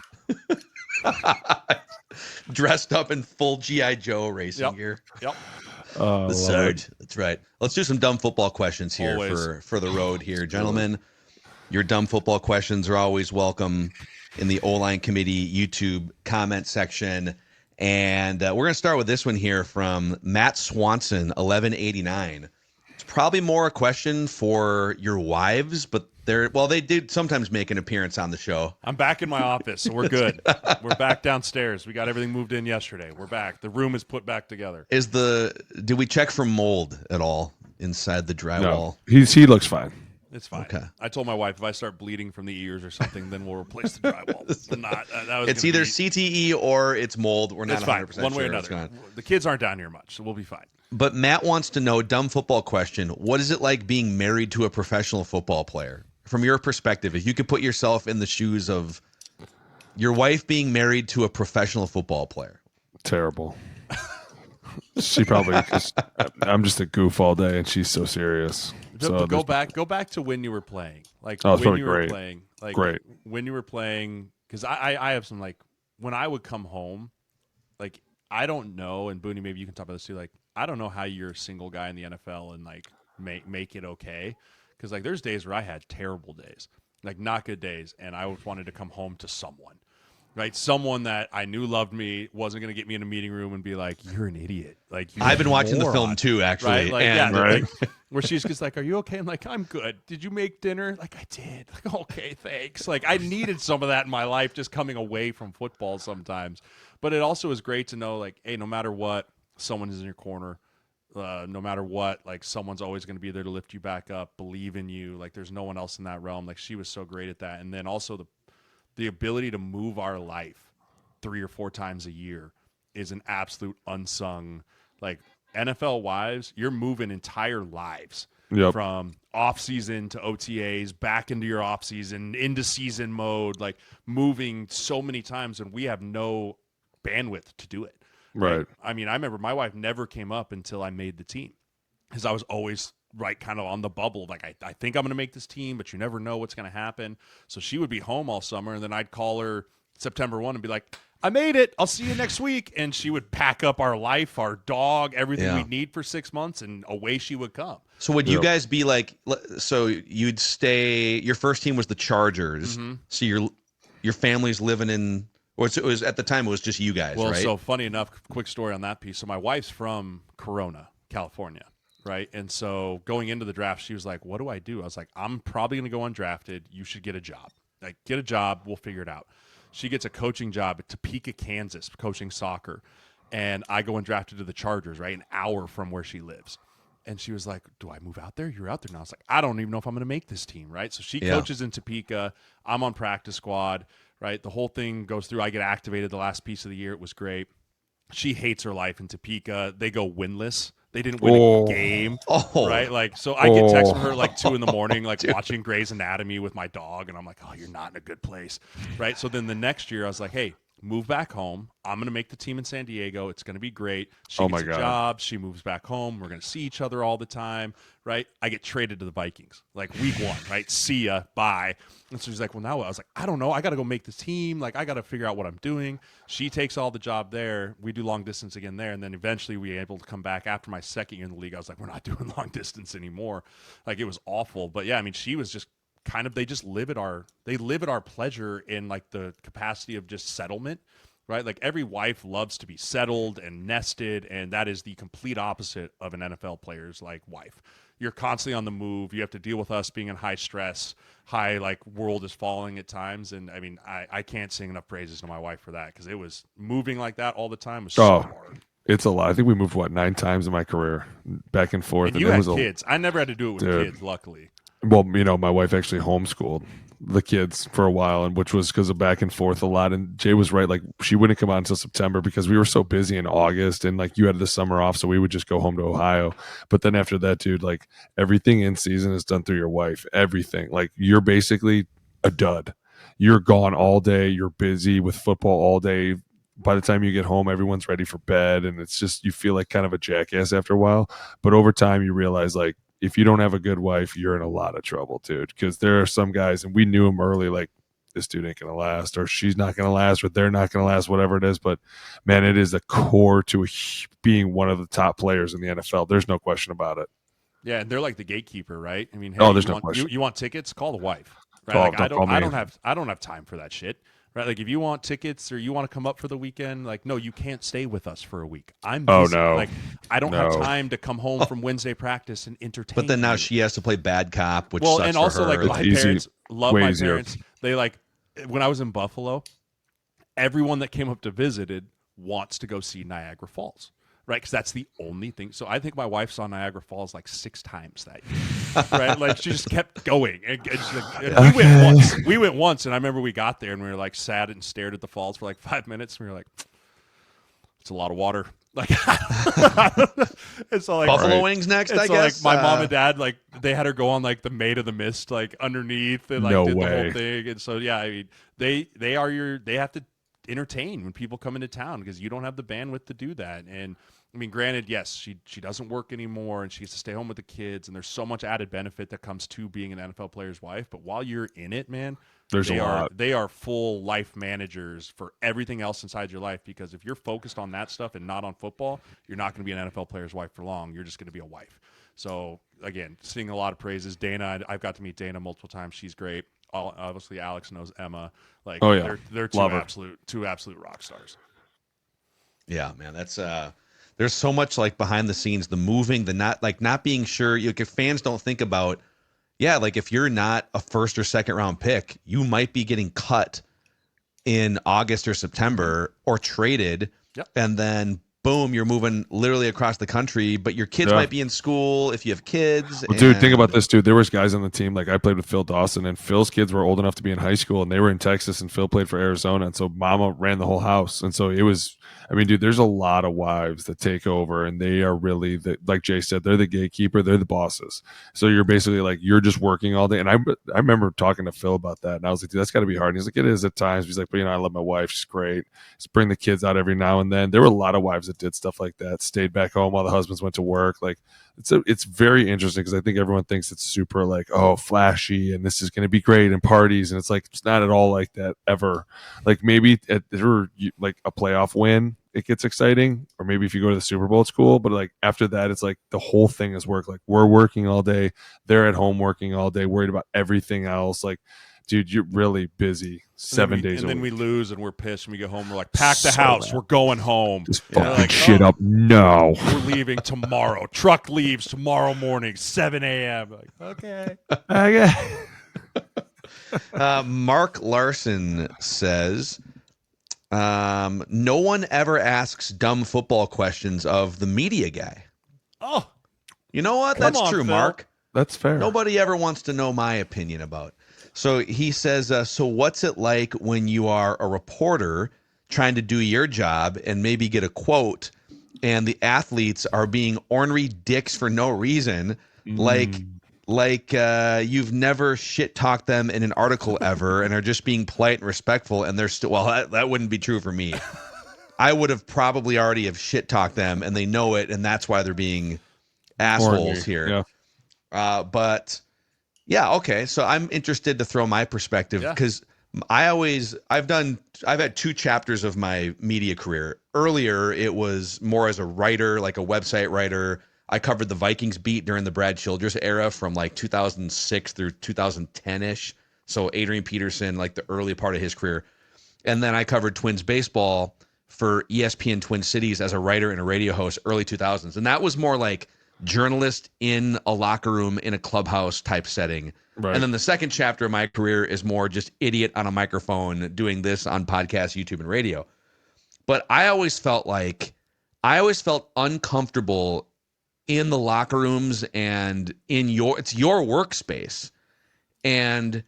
Dressed up in full G.I. Joe racing Yep. gear. Yep. The Sarge. That's right. Let's do some dumb football questions here Always. for the road here. Gentlemen, your dumb football questions are always welcome in the O-Line Committee YouTube comment section. And we're going to start with this one here from Matt Swanson, 1189. It's probably more a question for your wives, but they did sometimes make an appearance on the show. I'm back in my office, so we're good. We're back downstairs. We got everything moved in yesterday. We're back. The room is put back together. Did we check for mold at all inside the drywall? No, he looks fine. It's fine. Okay. I told my wife if I start bleeding from the ears or something, then we'll replace the drywall. But not. That was It's gonna either be- CTE or it's mold. We're not It's fine. 100% One way or sure what's another. going on. The kids aren't down here much, so we'll be fine. But Matt wants to know, dumb football question, what is it like being married to a professional football player? From your perspective, if you could put yourself in the shoes of your wife being married to a professional football player. Terrible. She probably. I'm just a goof all day, and she's so serious. So Go back to when you were playing. Like Oh, it's when probably you were great. playing. Like Great. when you were playing, because I have some like when I would come home, like I don't know, and Booney, maybe you can talk about this too. Like I don't know how you're a single guy in the NFL and like make it okay. Because like there's days where I had terrible days, like not good days, and I wanted to come home to someone, right? Someone that I knew loved me, wasn't going to get me in a meeting room and be like, "You're an idiot." Like you're I've been a watching the film moron. too, actually. Right? Like, and yeah, Right. like, where she's just like, "Are you okay?" I'm like, "I'm good." Did you make dinner? Like, I did. Like, okay, thanks. Like, I needed some of that in my life, just coming away from football sometimes. But it also is great to know, like, hey, no matter what, someone is in your corner. no matter what, like someone's always going to be there to lift you back up, believe in you. Like there's no one else in that realm. Like she was so great at that. And then also the ability to move our life 3 or 4 times a year is an absolute unsung, like NFL wives, you're moving entire lives from off season to OTAs, back into your off season, into season mode, like moving so many times, and we have no bandwidth to do it. Right. I mean, I remember my wife never came up until I made the team because I was always kind of on the bubble. Like, I think I'm going to make this team, but you never know what's going to happen. So she would be home all summer, and then I'd call her September 1 and be like, I made it. I'll see you next week. And she would pack up our life, our dog, everything we'd need for 6 months, and away she would come. So would you guys be like, so you'd stay, your first team was the Chargers. Mm-hmm. So your family's living in, or it was at the time, it was just you guys, right? Well, so funny enough, quick story on that piece. So my wife's from Corona, California, right? And so going into the draft, she was like, what do I do? I was like, I'm probably going to go undrafted. You should get a job. Like, get a job. We'll figure it out. She gets a coaching job at Topeka, Kansas, coaching soccer. And I go undrafted to the Chargers, right? An hour from where she lives. And she was like, do I move out there? You're out there now. I was like, I don't even know if I'm going to make this team, right? So she coaches in Topeka. I'm on practice squad, right? The whole thing goes through. I get activated the last piece of the year. It was great. She hates her life in Topeka. They go winless. They didn't win a game, right? Like, so I get texts from her like 2 a.m, like watching Grey's Anatomy with my dog, and I'm like, oh, you're not in a good place, right? So then the next year, I was like, hey, move back home. I'm going to make the team in San Diego. It's going to be great. She gets a job. She moves back home. We're going to see each other all the time, right? I get traded to the Vikings, like week 1, right? See ya, bye. And so she's like, well, now what? I was like, I don't know. I got to go make this team. Like, I got to figure out what I'm doing. She takes all the job there. We do long distance again there. And then eventually we were able to come back after my second year in the league. I was like, we're not doing long distance anymore. Like, it was awful. But yeah, I mean, she was just kind of, they live at our pleasure in like the capacity of just settlement, right? Like every wife loves to be settled and nested, and that is the complete opposite of an NFL player's like wife. You're constantly on the move. You have to deal with us being in high stress, high like world is falling at times. And I mean, I can't sing enough praises to my wife for that, because it was moving like that all the time was so hard. It's a lot. I think we moved 9 times in my career, back and forth. And you had kids. I never had to do it with kids, luckily. Well, you know, my wife actually homeschooled the kids for a while, and which was because of back and forth a lot. And Jay was right. Like, she wouldn't come out until September because we were so busy in August, and like you had the summer off. So we would just go home to Ohio. But then after that, dude, like everything in season is done through your wife. Everything. Like, you're basically a dud. You're gone all day. You're busy with football all day. By the time you get home, everyone's ready for bed. And it's just, you feel like kind of a jackass after a while. But over time, you realize, like, if you don't have a good wife, you're in a lot of trouble, dude. Because there are some guys, and we knew them early, like, this dude ain't going to last, or she's not going to last, or they're not going to last, whatever it is. But, man, it is the core to being one of the top players in the NFL. There's no question about it. Yeah, and they're like the gatekeeper, right? I mean, hey, there's no question. You want tickets? Call the wife. Right? Like, I don't have time for that shit. Right? Like, if you want tickets or you want to come up for the weekend, like, no, you can't stay with us for a week. I'm busy. Like, I don't have time to come home from Wednesday practice and entertain. But then now she has to play bad cop, which sucks and also for her. like my parents love my parents. They like, when I was in Buffalo, everyone that came up to visit wants to go see Niagara Falls. Right, because that's the only thing. So I think my wife saw Niagara Falls like 6 times that year. Right, like she just kept going. And we went once, and I remember we got there and we were like sat and stared at the falls for like 5 minutes. And we were like, "It's a lot of water." Like, it's all like buffalo wings next. I guess. Like my mom and dad, like, they had her go on like the Maid of the Mist, like underneath, and like did the whole thing. And so yeah, I mean, they have to entertain when people come into town, because you don't have the bandwidth to do that. And I mean, granted, yes, she doesn't work anymore and she has to stay home with the kids, and there's so much added benefit that comes to being an NFL player's wife. But while you're in it, man, they are full life managers for everything else inside your life, because if you're focused on that stuff and not on football, you're not going to be an NFL player's wife for long. You're just going to be a wife. So again, sing a lot of praises. Dana, I've got to meet Dana multiple times. She's great. Obviously, Alex knows Emma. Like, they're two absolute rock stars. Yeah, man, that's there's so much like behind the scenes, the moving, the not being sure. If fans don't think about, like if you're not a first or second round pick, you might be getting cut in August or September or traded, and then boom, you're moving literally across the country, but your kids might be in school if you have kids. Well, dude, think about this, dude. There was guys on the team, like I played with Phil Dawson, and Phil's kids were old enough to be in high school, and they were in Texas, and Phil played for Arizona, and so Mama ran the whole house, and so it was. I mean, dude, there's a lot of wives that take over, and they are really like Jay said, they're the gatekeeper, they're the bosses. So you're basically like you're just working all day. And I remember talking to Phil about that, and I was like, dude, that's got to be hard. And he's like, it is at times. He's like, but I love my wife, she's great. Just bring the kids out every now and then. There were a lot of wives that did stuff like that, stayed back home while the husbands went to work. Like it's very interesting because I think everyone thinks it's super like, oh, flashy, and this is going to be great and parties, and it's like it's not at all like that ever. Like maybe like a playoff win, it gets exciting, or maybe if you go to the Super Bowl, it's cool. But like after that, it's like the whole thing is work. Like we're working all day, they're at home working all day, worried about everything else. Like, dude, you're really busy 7 days a week. And then we lose and we're pissed and we go home. We're like, pack the house. We're going home. Just fucking shit up. No. We're leaving tomorrow. Truck leaves tomorrow morning, 7 a.m. Like, okay. Mark Larson says, no one ever asks dumb football questions of the media guy. Oh. You know what? That's true, Phil. Mark. That's fair. Nobody ever wants to know my opinion about. So he says, so what's it like when you are a reporter trying to do your job and maybe get a quote and the athletes are being ornery dicks for no reason, like you've never shit talked them in an article ever and are just being polite and respectful, and they're still, well, that wouldn't be true for me. I would have probably already have shit talked them and they know it, and that's why they're being assholes here. Yeah. But yeah, okay. So I'm interested to throw my perspective because I've had 2 chapters of my media career. Earlier, it was more as a writer, like a website writer. I covered the Vikings beat during the Brad Childress era from like 2006 through 2010-ish. So Adrian Peterson, like the early part of his career. And then I covered Twins baseball for ESPN Twin Cities as a writer and a radio host early 2000s. And that was more like journalist in a locker room in a clubhouse type setting. Right. And then the second chapter of my career is more just idiot on a microphone doing this on podcast, YouTube, and radio. But I always felt uncomfortable in the locker rooms and it's your workspace, and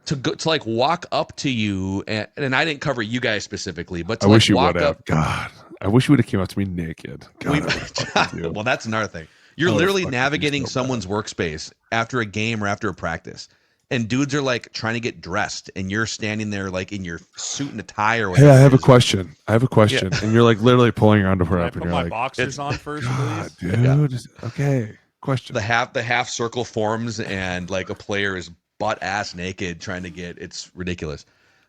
to like walk up to you and I didn't cover you guys specifically, but to I wish you would have. God, I wish you would have came up to me naked. God, well, that's another thing. You're literally navigating someone's workspace after a game or after a practice, and dudes are like trying to get dressed, and you're standing there like in your suit and a tie or whatever. Hey, I have a question. Yeah. And you're like literally pulling your underwear up, and you're like, "My boxers on first, God, please, dude." Yeah. Okay, question. The half circle forms, and like a player is butt ass naked trying to get. It's ridiculous.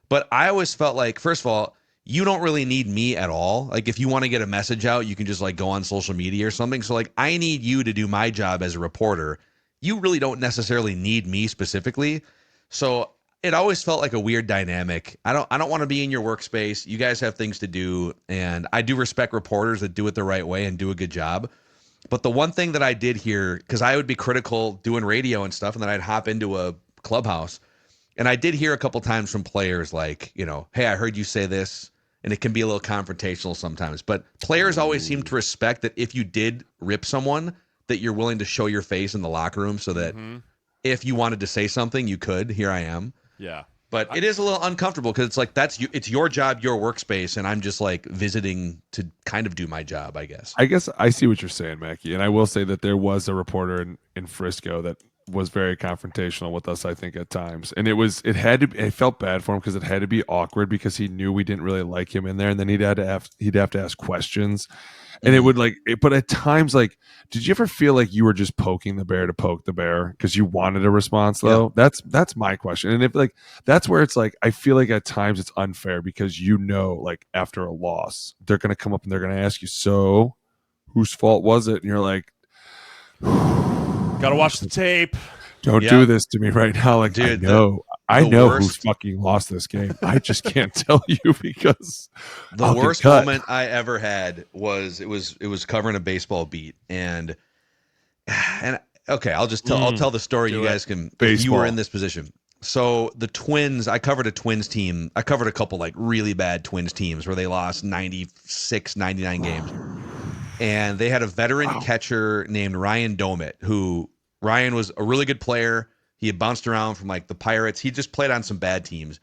But I always felt like, first of all, you don't really need me at all. Like if you want to get a message out, you can just like go on social media or something. So like I need you to do my job as a reporter. You really don't necessarily need me specifically. So it always felt like a weird dynamic. I don't want to be in your workspace. You guys have things to do, and I do respect reporters that do it the right way and do a good job. But the one thing that I did here, because I would be critical doing radio and stuff, and then I'd hop into a clubhouse, and I did hear a couple times from players like, hey, I heard you say this, and it can be a little confrontational sometimes. But players always seem to respect that if you did rip someone, that you're willing to show your face in the locker room so that if you wanted to say something, you could. Here I am. Yeah. But it is a little uncomfortable because it's like it's your job, your workspace, and I'm just like visiting to kind of do my job, I guess. I guess I see what you're saying, Mackey. And I will say that there was a reporter in Frisco that was very confrontational with us, I think, at times. And it felt bad for him because it had to be awkward because he knew we didn't really like him in there, and then he'd have to ask questions. And it would but at times, like, did you ever feel like you were just poking the bear to poke the bear because you wanted a response though? Yeah. That's my question. And if like, that's where it's like, I feel like at times it's unfair because like after a loss, they're going to come up and they're going to ask you, so whose fault was it? And you're like, gotta watch the tape. Don't do this to me right now. Like, dude, I know who fucking lost this game. I just can't tell you because the worst moment I ever had was it was covering a baseball beat, and okay, I'll tell the story. You guys can. If you were in this position. So the Twins, I covered a Twins team. I covered a couple like really bad Twins teams where they lost 96, 99 games. and they had a veteran catcher named Ryan Domit, who Ryan was a really good player. He had bounced around from like the Pirates. He just played on some bad teams.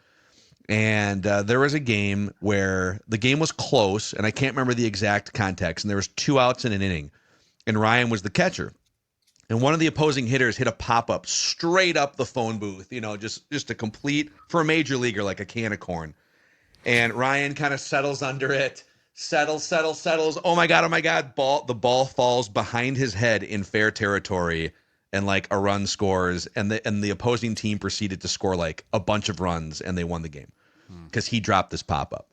And there was a game where the game was close, and I can't remember the exact context, and there was 2 outs in an inning, and Ryan was the catcher. And one of the opposing hitters hit a pop-up straight up the phone booth, just a complete, for a major leaguer, like a can of corn. And Ryan kind of settles under it, settles. Oh my God. The ball falls behind his head in fair territory, and like a run scores, and the opposing team proceeded to score like a bunch of runs, and they won the game because he dropped this pop-up.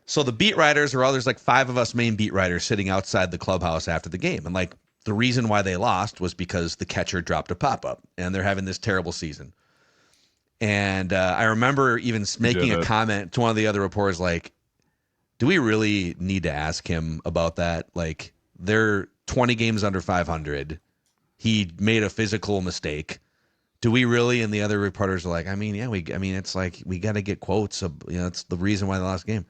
So the beat writers, there's like 5 of us main beat writers sitting outside the clubhouse after the game. And like the reason why they lost was because the catcher dropped a pop-up, and they're having this terrible season. And I remember even making a comment to one of the other reporters, like, do we really need to ask him about that? Like, they're 20 games under 500. He made a physical mistake. Do we really? And the other reporters are like, it's like we got to get quotes of, it's the reason why they lost the game.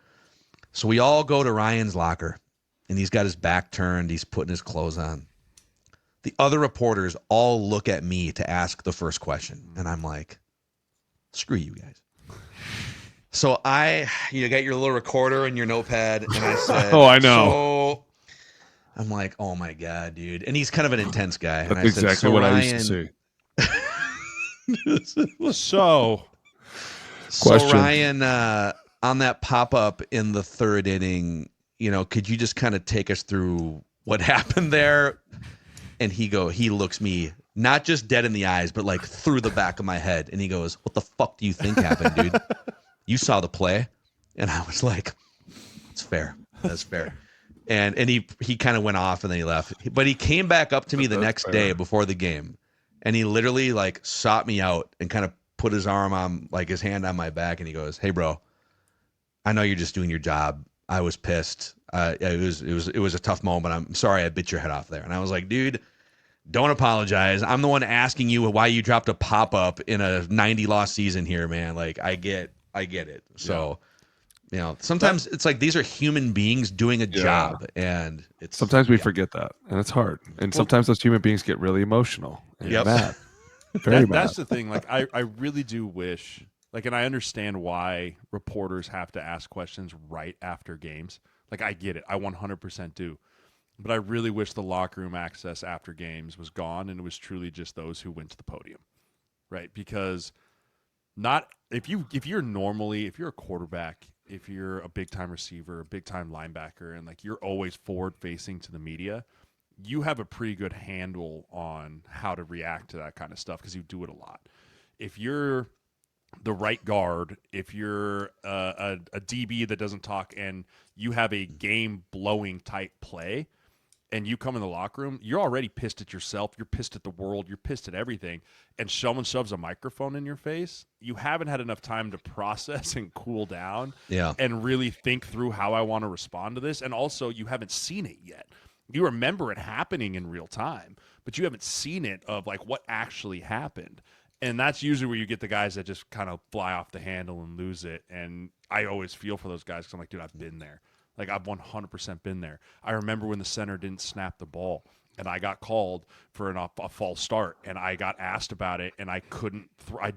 So we all go to Ryan's locker, and he's got his back turned. He's putting his clothes on. The other reporters all look at me to ask the first question, and I'm like, screw you guys. So you got your little recorder and your notepad, and I said, oh, I know. So I'm like, oh my God, dude. And he's kind of an intense guy. That's and I exactly said, what Ryan, I used to say. So Ryan, on that pop-up in the 3rd inning, could you just kind of take us through what happened there? And he looks me not just dead in the eyes, but like through the back of my head. And he goes, what the fuck do you think happened, dude? You saw the play? And I was like, it's fair. That's fair. And he kind of went off, and then he left. But he came back up to me the next day before the game, and he literally like sought me out and kind of put his arm on, like his hand on my back, and he goes, hey bro, I know you're just doing your job. I was pissed. It was a tough moment. I'm sorry I bit your head off there. And I was like, dude, don't apologize. I'm the one asking you why you dropped a pop-up in a 90-loss season here, man. Like, I get it. So, sometimes it's like these are human beings doing a job, and sometimes we forget that, and it's hard. And sometimes those human beings get really emotional and mad. Very mad. That's the thing. Like, I really do wish, like, and I understand why reporters have to ask questions right after games. Like, I get it. I 100% do. But I really wish the locker room access after games was gone, and it was truly just those who went to the podium, right? Because if you're a quarterback, if you're a big time receiver, a big time linebacker, and like you're always forward facing to the media, you have a pretty good handle on how to react to that kind of stuff because you do it a lot. If you're the right guard, if you're a DB that doesn't talk, and you have a game blowing type play, and you come in the locker room, you're already pissed at yourself. You're pissed at the world. You're pissed at everything. And someone shoves a microphone in your face. You haven't had enough time to process and cool down and really think through how I want to respond to this. And also, you haven't seen it yet. You remember it happening in real time, but you haven't seen it of like what actually happened. And that's usually where you get the guys that just kind of fly off the handle and lose it. And I always feel for those guys because I'm like, dude, I've been there. Like, I've 100% been there. I remember when the center didn't snap the ball, and I got called for a false start, and I got asked about it, and I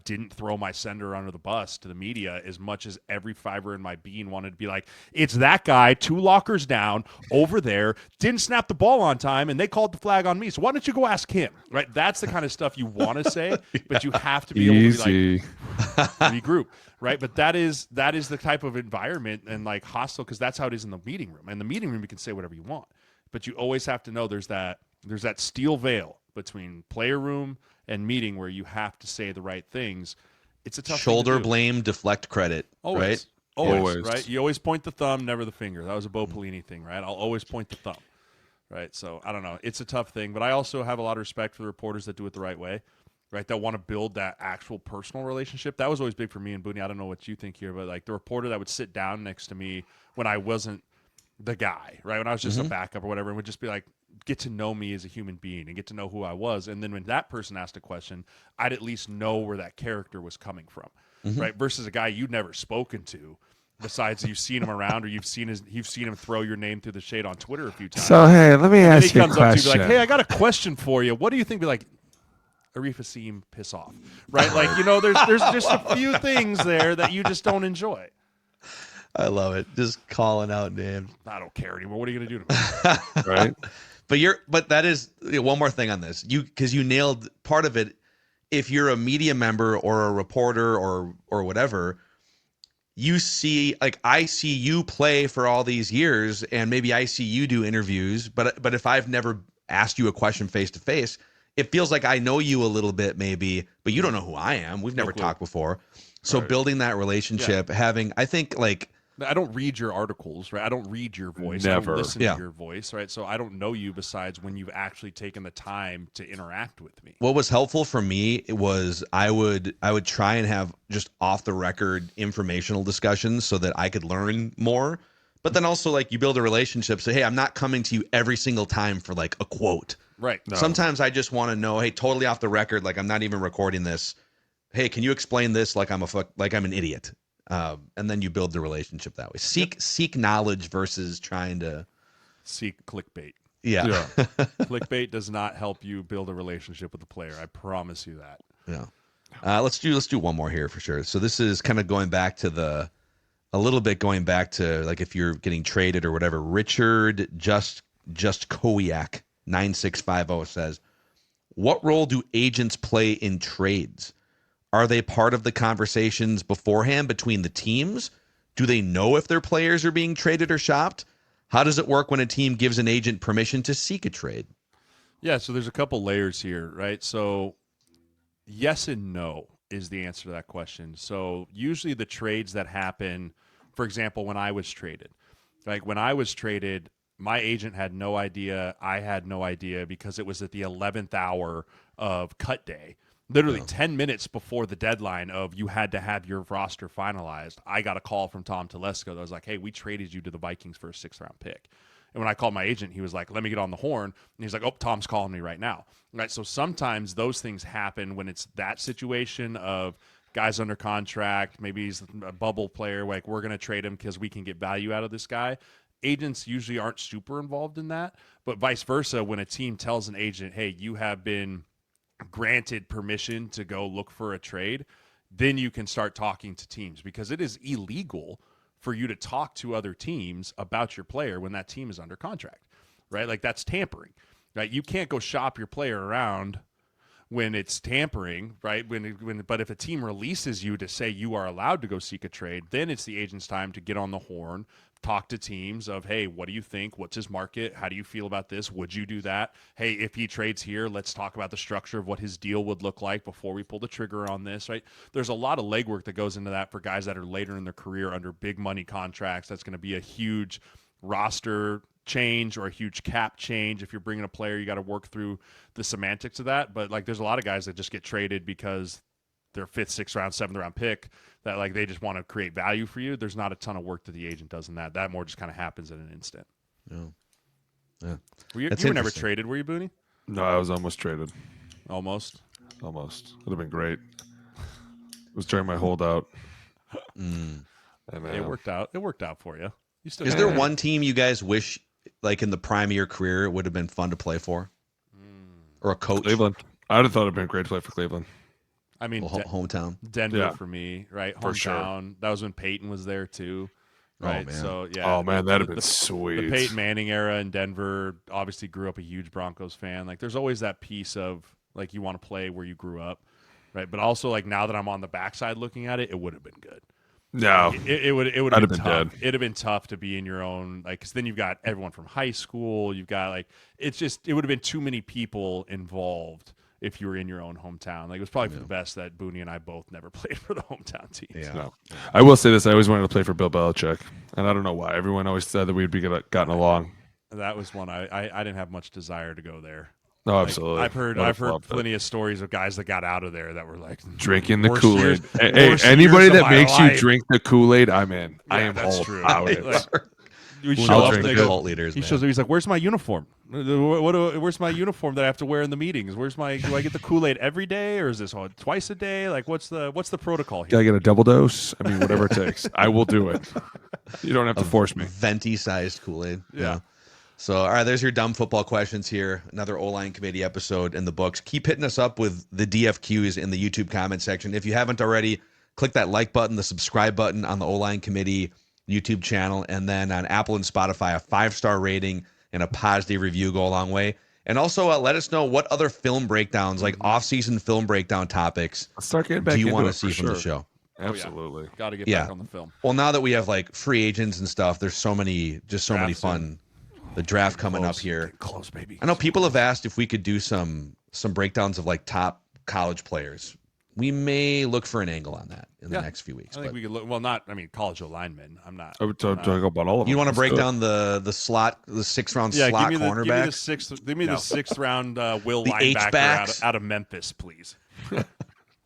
didn't throw my center under the bus to the media as much as every fiber in my being wanted to be like, it's that guy 2 lockers down over there, didn't snap the ball on time, and they called the flag on me. So why don't you go ask him? Right? That's the kind of stuff you want to say, but you have to be able to be like, regroup. Right, but that is the type of environment and like hostile, because that's how it is in the meeting room. In the meeting room, you can say whatever you want, but you always have to know there's that steel veil between player room and meeting where you have to say the right things. It's a tough shoulder blame, deflect credit. Always, right? always, right? You always point the thumb, never the finger. That was a Bo Pelini thing, right? I'll always point the thumb, right? So I don't know. It's a tough thing, but I also have a lot of respect for the reporters that do it the right way. Right, that want to build that actual personal relationship. That was always big for me and Boone. I don't know what you think here, but like the reporter that would sit down next to me when I wasn't the guy, right? When I was just a backup or whatever, and would just be like, get to know me as a human being and get to know who I was. And then when that person asked a question, I'd at least know where that character was coming from, right? Versus a guy you'd never spoken to Besides, you've seen him around, or you've seen him throw your name through the shade on Twitter a few times. So hey, let me ask you a question. He comes up to you like, "Hey, I got a question for you. What do you think?" Be like, Arif Hasim, piss off, right? Like, there's just a few things there that you just don't enjoy. I love it. Just calling out names. I don't care anymore. What are you going to do to me? Right? But that is one more thing on this. Because you nailed part of it. If you're a media member or a reporter or whatever, you see, like, I see you play for all these years, and maybe I see you do interviews, but if I've never asked you a question face to face, it feels like I know you a little bit maybe, but you don't know who I am. We've never talked before. So building that relationship, I think, like, I don't read your articles, right? I don't read your voice. Never. I don't listen to your voice, right? So I don't know you besides when you've actually taken the time to interact with me. What was helpful for me was I would try and have just off the record informational discussions so that I could learn more. But then also, like, you build a relationship. So, hey, I'm not coming to you every single time for, like, a quote. Right. No. Sometimes I just want to know, hey, totally off the record, like, I'm not even recording this. Hey, can you explain this like I'm an idiot? And then you build the relationship that way. Seek knowledge versus trying to seek clickbait. Yeah. Clickbait does not help you build a relationship with a player. I promise you that. Yeah. Let's do one more here for sure. So this is kind of going back to like if you're getting traded or whatever. Richard just Kowiak 9650 says, what role do agents play in trades? Are they part of the conversations beforehand between the teams? Do they know if their players are being traded or shopped? How does it work when a team gives an agent permission to seek a trade? Yeah, so there's a couple layers here, right? So yes and no is the answer to that question. So usually the trades that happen, for example, when I was traded, my agent had no idea. I had no idea because it was at the 11th hour of cut day. Literally 10 minutes before the deadline of you had to have your roster finalized, I got a call from Tom Telesco that was like, hey, we traded you to the Vikings for a 6th-round pick. And when I called my agent, he was like, let me get on the horn. And he's like, oh, Tom's calling me right now. Right. So sometimes those things happen when it's that situation of guys under contract, maybe he's a bubble player, like we're going to trade him because we can get value out of this guy. Agents usually aren't super involved in that. But vice versa, when a team tells an agent, hey, you have been granted permission to go look for a trade, then you can start talking to teams because it is illegal for you to talk to other teams about your player when that team is under contract, right? Like that's tampering, right? You can't go shop your player around when it's tampering, right? But if a team releases you to say you are allowed to go seek a trade, then it's the agent's time to get on the horn, talk to teams of, hey, what do you think? What's his market? How do you feel about this? Would you do that? Hey, if he trades here, let's talk about the structure of what his deal would look like before we pull the trigger on this, right? There's a lot of legwork that goes into that for guys that are later in their career under big money contracts. That's going to be a huge roster change or a huge cap change. If you're bringing a player, you got to work through the semantics of that. But like, there's a lot of guys that just get traded because their 5th, 6th round, 7th round pick that like they just want to create value for you. There's not a ton of work that the agent does in that. That more just kind of happens in an instant. Yeah. You were never traded, were you, Booney? No, I was almost traded. Almost. Would have been great. It was during my holdout. And, it worked out. It worked out for you. Is there one team you guys wish, like in the prime of your career, it would have been fun to play for? Or a coach? Cleveland. I would have thought it'd been great to play for Cleveland. I mean, hometown. Denver for me, right? Hometown. For sure. That was when Peyton was there too, right? Oh, man. So yeah. Oh man, that'd have been sweet. The Peyton Manning era in Denver. Obviously, grew up a huge Broncos fan. Like, there's always that piece of like you want to play where you grew up, right? But also, like now that I'm on the backside looking at it, it would have been good. No, it would have been tough. Dead. It'd have been tough to be in your own, like, because then you've got everyone from high school. You've got like it would have been too many people involved if you were in your own hometown. Like, it was probably for the best that Booney and I both never played for the hometown team. Yeah. No. I will say this: I always wanted to play for Bill Belichick, and I don't know why. Everyone always said that we'd be gotten along. That was one I didn't have much desire to go there. No, absolutely. I've heard plenty of stories of guys that got out of there that were like drinking the Kool-Aid. Hey, anybody that makes you life. drink the Kool-Aid, I'm in. Yeah, I am that's all true. about it. We Who show knows up, the they go- cult leaders, He man. shows up. He's like, "Where's my uniform? Where's my uniform that I have to wear in the meetings? Do I get the Kool-Aid every day, or is this twice a day? Like, what's the protocol here?" Can I get a double dose? I mean, whatever it takes. I will do it. You don't have to force me. Venti-sized Kool-Aid. Yeah. So, all right, there's your dumb football questions here. Another O-line committee episode in the books. Keep hitting us up with the DFQs in the YouTube comment section. If you haven't already, click that like button, the subscribe button on the O-line committee YouTube channel, and then on Apple and Spotify, a 5-star rating and a positive review go a long way. And also let us know what other film breakdowns, like off-season film breakdown topics, Let's start getting back do you into want to it see for from the sure. show. Absolutely. Got to get Yeah. back on the film. Well, now that we have like free agents and stuff, there's so many Drafts fun. The draft coming up here. Getting close, baby. I know people have asked if we could do some breakdowns of like top college players. We may look for an angle on that in the next few weeks. I think we could look. Well, not. I mean, college linemen. I'm not. I would talk about all of them. You want to break Let's do down the 6th round Yeah, slot give me cornerback? the sixth. Give me the 6th round Will The linebacker H-backs? out of Memphis, please. No,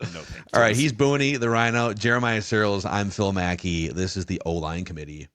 thank you. All right, he's Booney, the Rhino, Jeremiah Sirles. I'm Phil Mackey. This is the O-line committee.